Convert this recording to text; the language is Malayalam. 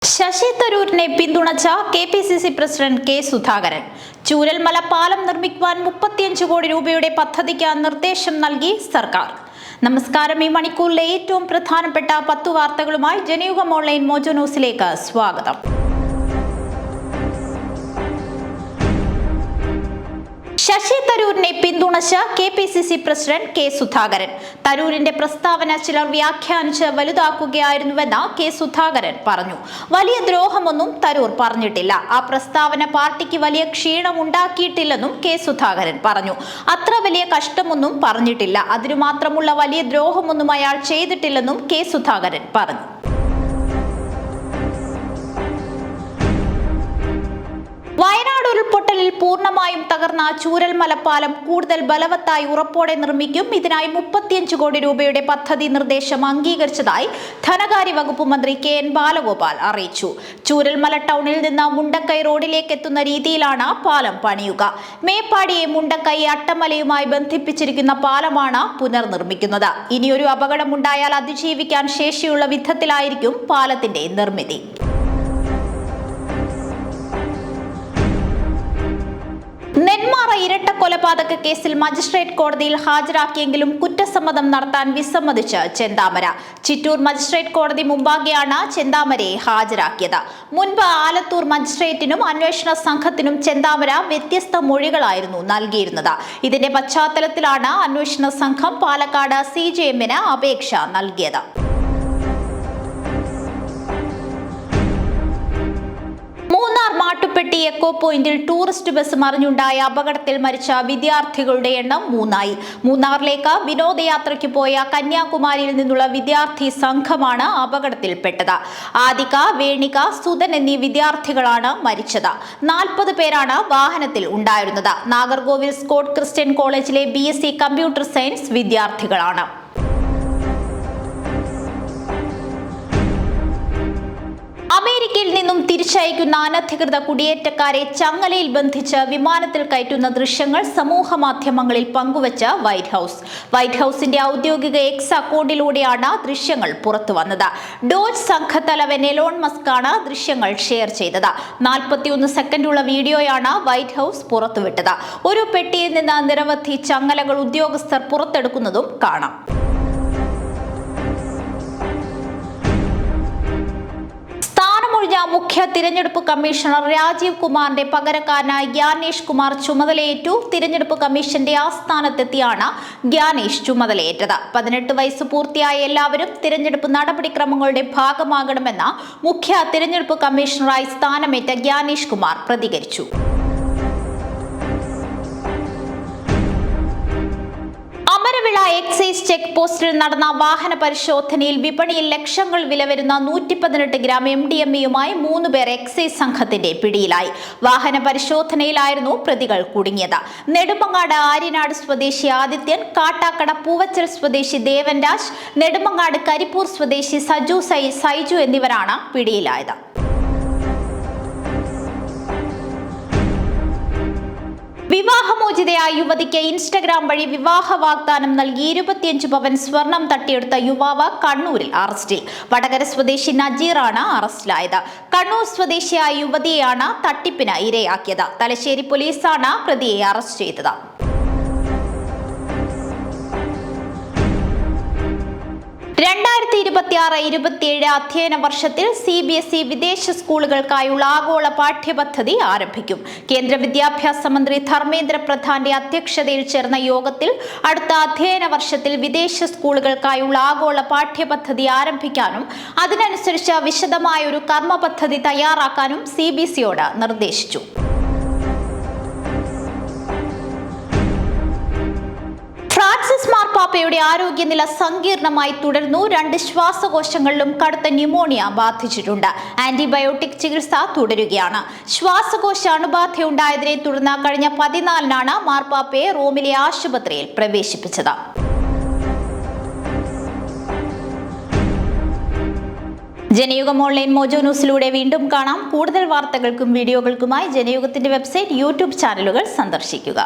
ശശി തരൂരിനെ പിന്തുണച്ച KPCC president K Sudhakaran. Chooralmala പാലം നിർമ്മിക്കുവാൻ 35 കോടി രൂപയുടെ പദ്ധതിക്ക് നിർദ്ദേശം നൽകി സർക്കാർ. നമസ്കാരം. ഈ മണിക്കൂറിലെ ഏറ്റവും പ്രധാനപ്പെട്ട 10 വാർത്തകളുമായി ജനയുഗം ഓൺലൈൻ മോജോ ന്യൂസിലേക്ക് സ്വാഗതം. ശശി തരൂരിനെ പിന്തുണച്ച കെ.പി.സി.സി പ്രസിഡന്റ് കെ സുധാകരൻ. തരൂരിന്റെ പ്രസ്താവന ചിലർ വ്യാഖ്യാനിച്ച് വലുതാക്കുകയായിരുന്നുവെന്ന് കെ സുധാകരൻ പറഞ്ഞു. വലിയ ദ്രോഹമൊന്നും തരൂർ പറഞ്ഞിട്ടില്ല. ആ പ്രസ്താവന പാർട്ടിക്ക് വലിയ ക്ഷീണമുണ്ടാക്കിയിട്ടില്ലെന്നും കെ സുധാകരൻ പറഞ്ഞു. അത്ര വലിയ കഷ്ടമൊന്നും പറഞ്ഞിട്ടില്ല. അതിനു മാത്രമുള്ള വലിയ ദ്രോഹമൊന്നും അയാൾ ചെയ്തിട്ടില്ലെന്നും കെ സുധാകരൻ പറഞ്ഞു. വയനാട് ഉരുൾപൊട്ടലിൽ പൂർണ്ണമായും തകർന്ന ചൂരൽമല പാലം കൂടുതൽ ബലവത്തായി ഉറപ്പോടെ നിർമ്മിക്കും. ഇതിനായി 35 കോടി രൂപയുടെ പദ്ധതി നിർദ്ദേശം അംഗീകരിച്ചതായി ധനകാര്യ വകുപ്പ് മന്ത്രി കെ.എൻ. ബാലഗോപാൽ അറിയിച്ചു. ചൂരൽമല ടൗണിൽ നിന്ന് മുണ്ടക്കൈ റോഡിലേക്ക് എത്തുന്ന രീതിയിലാണ് പാലം പണിയുക. മേപ്പാടിയെ മുണ്ടക്കൈ അട്ടമലയുമായി ബന്ധിപ്പിച്ചിരിക്കുന്ന പാലമാണ് പുനർനിർമ്മിക്കുന്നത്. ഇനിയൊരു അപകടമുണ്ടായാൽ അതിജീവിക്കാൻ ശേഷിയുള്ള വിധത്തിലായിരിക്കും പാലത്തിന്റെ നിർമ്മിതി. നെന്മാറ ഇരട്ട കൊലപാതക കേസിൽ മജിസ്ട്രേറ്റ് കോടതിയിൽ ഹാജരാക്കിയെങ്കിലും കുറ്റസമ്മതം നടത്താൻ വിസമ്മതിച്ച് ചെന്താമര. ചിറ്റൂർ മജിസ്ട്രേറ്റ് കോടതി മുമ്പാകെയാണ് ചെന്താമരയെ ഹാജരാക്കിയത്. മുൻപ് ആലത്തൂർ മജിസ്ട്രേറ്റിനും അന്വേഷണ സംഘത്തിനും ചെന്താമര വ്യത്യസ്ത മൊഴികളായിരുന്നു നൽകിയിരുന്നത്. ഇതിന്റെ പശ്ചാത്തലത്തിലാണ് അന്വേഷണ സംഘം പാലക്കാട് CJMന് അപേക്ഷ നൽകിയത്. മാട്ടുപ്പെട്ടി എക്കോ പോയിന്റിൽ ടൂറിസ്റ്റ് ബസ് മറിഞ്ഞുണ്ടായ അപകടത്തിൽ മരിച്ച വിദ്യാർത്ഥികളുടെ എണ്ണം 3ആയി. മൂന്നാറിലേക്ക് വിനോദയാത്രയ്ക്ക് പോയ കന്യാകുമാരിയിൽ നിന്നുള്ള വിദ്യാർത്ഥി സംഘമാണ് അപകടത്തിൽപ്പെട്ടത്. ആദിക, വേണിക, സുധൻ എന്നീ വിദ്യാർത്ഥികളാണ് മരിച്ചത്. 40 പേരാണ് വാഹനത്തിൽ ഉണ്ടായിരുന്നത്. നാഗർകോവിൽ സ്കോട്ട് ക്രിസ്ത്യൻ കോളേജിലെ BSc കമ്പ്യൂട്ടർ സയൻസ് വിദ്യാർത്ഥികളാണ്. അമേരിക്കയിൽ നിന്നും തിരിച്ചയക്കുന്ന അനധികൃത കുടിയേറ്റക്കാരെ ചങ്ങലയിൽ ബന്ധിച്ച് വിമാനത്തിൽ കയറ്റുന്ന ദൃശ്യങ്ങൾ സമൂഹ മാധ്യമങ്ങളിൽ പങ്കുവച്ച വൈറ്റ് ഹൌസിന്റെ ഔദ്യോഗിക എക്സ് അക്കൗണ്ടിലൂടെയാണ് ദൃശ്യങ്ങൾ പുറത്തു വന്നത്. ഡോജ് സംഘത്തലവൻ എലോൺ മസ്ക് ആണ് ദൃശ്യങ്ങൾ ഷെയർ ചെയ്തത്. 41 സെക്കൻഡുള്ള വീഡിയോയാണ് വൈറ്റ് ഹൌസ് പുറത്തുവിട്ടത്. ഒരു പെട്ടിയിൽ നിന്ന് നിരവധി ചങ്ങലകൾ ഉദ്യോഗസ്ഥർ പുറത്തെടുക്കുന്നതും കാണാം. മുഖ്യ തിരഞ്ഞെടുപ്പ് കമ്മീഷണർ രാജീവ് കുമാറിന്റെ പകരക്കാരനായി ഗ്യാനേഷ് കുമാർ ചുമതലയേറ്റു. തിരഞ്ഞെടുപ്പ് കമ്മീഷന്റെ ആസ്ഥാനത്തെത്തിയാണ് ഗ്യാനേഷ് ചുമതലയേറ്റത്. 18 വയസ്സ് പൂർത്തിയായ എല്ലാവരും തിരഞ്ഞെടുപ്പ് നടപടിക്രമങ്ങളുടെ ഭാഗമാകണമെന്ന് മുഖ്യ തിരഞ്ഞെടുപ്പ് കമ്മീഷണറായി സ്ഥാനമേറ്റ ഗ്യാനേഷ് കുമാർ പ്രതികരിച്ചു. അമരവിള എക്സൈസ് ചെക്ക് പോസ്റ്റിൽ നടന്ന വാഹന പരിശോധനയിൽ വിപണിയിൽ ലക്ഷങ്ങൾ വില വരുന്ന 118 ഗ്രാം MDMA-യുമായി 3 പേർ എക്സൈസ് സംഘത്തിന്റെ പിടിയിലായി. വാഹന പരിശോധനയിലായിരുന്നു പ്രതികൾ കുടുങ്ങിയത്. നെടുമങ്ങാട് ആര്യനാട് സ്വദേശി ആദിത്യൻ, കാട്ടാക്കട പൂവച്ചൽ സ്വദേശി ദേവൻ രാജ്, നെടുമങ്ങാട് കരിപ്പൂർ സ്വദേശി സൈജു എന്നിവരാണ് പിടിയിലായത്. വിവാഹമോചിതയായ യുവതിക്ക് ഇൻസ്റ്റഗ്രാം വഴി വിവാഹ വാഗ്ദാനം നൽകി 25 പവൻ സ്വർണം തട്ടിയെടുത്ത യുവാവ് കണ്ണൂരിൽ അറസ്റ്റിൽ. വടകര സ്വദേശി നജീറാണ് അറസ്റ്റിലായത്. കണ്ണൂർ സ്വദേശിയായ യുവതിയെയാണ് തട്ടിപ്പിന് ഇരയാക്കിയത്. തലശ്ശേരി പോലീസാണ് പ്രതിയെ അറസ്റ്റ് ചെയ്തത്. 2026-27 അധ്യയന വർഷത്തിൽ CBSE വിദേശ സ്കൂളുകൾക്കായുള്ള ആഗോള പാഠ്യപദ്ധതി ആരംഭിക്കും. കേന്ദ്ര വിദ്യാഭ്യാസ മന്ത്രി ധർമ്മേന്ദ്ര പ്രധാന്റെ അധ്യക്ഷതയിൽ ചേർന്ന യോഗത്തിൽ അടുത്ത അധ്യയന വർഷത്തിൽ വിദേശ സ്കൂളുകൾക്കായുള്ള ആഗോള പാഠ്യപദ്ധതി ആരംഭിക്കാനും അതിനനുസരിച്ച് വിശദമായ ഒരു കർമ്മ പദ്ധതി തയ്യാറാക്കാനും CBSEയോട് നിർദ്ദേശിച്ചു. ഫ്രാൻസിസ് മാർപ്പാപ്പയുടെ ആരോഗ്യനില സങ്കീർണമായി തുടർന്നു. 2 ശ്വാസകോശങ്ങളിലും കടുത്ത ന്യൂമോണിയ ബാധിച്ചിട്ടുണ്ട്. ആന്റിബയോട്ടിക് ചികിത്സ തുടരുകയാണ്. ശ്വാസകോശ അണുബാധയുണ്ടായതിനെ തുടർന്ന് കഴിഞ്ഞ 14-നാണ് മാർപ്പാപ്പയെ റോമിലെ ആശുപത്രിയിൽ പ്രവേശിപ്പിച്ചത്. ജനയുഗം ഓൺലൈൻ മോജോ ന്യൂസിലൂടെ വീണ്ടും കാണാം. കൂടുതൽ വാർത്തകൾക്കും വീഡിയോകൾക്കുമായി ജനയുഗത്തിന്റെ വെബ്സൈറ്റ്, YouTube ചാനലുകൾ സന്ദർശിക്കുക.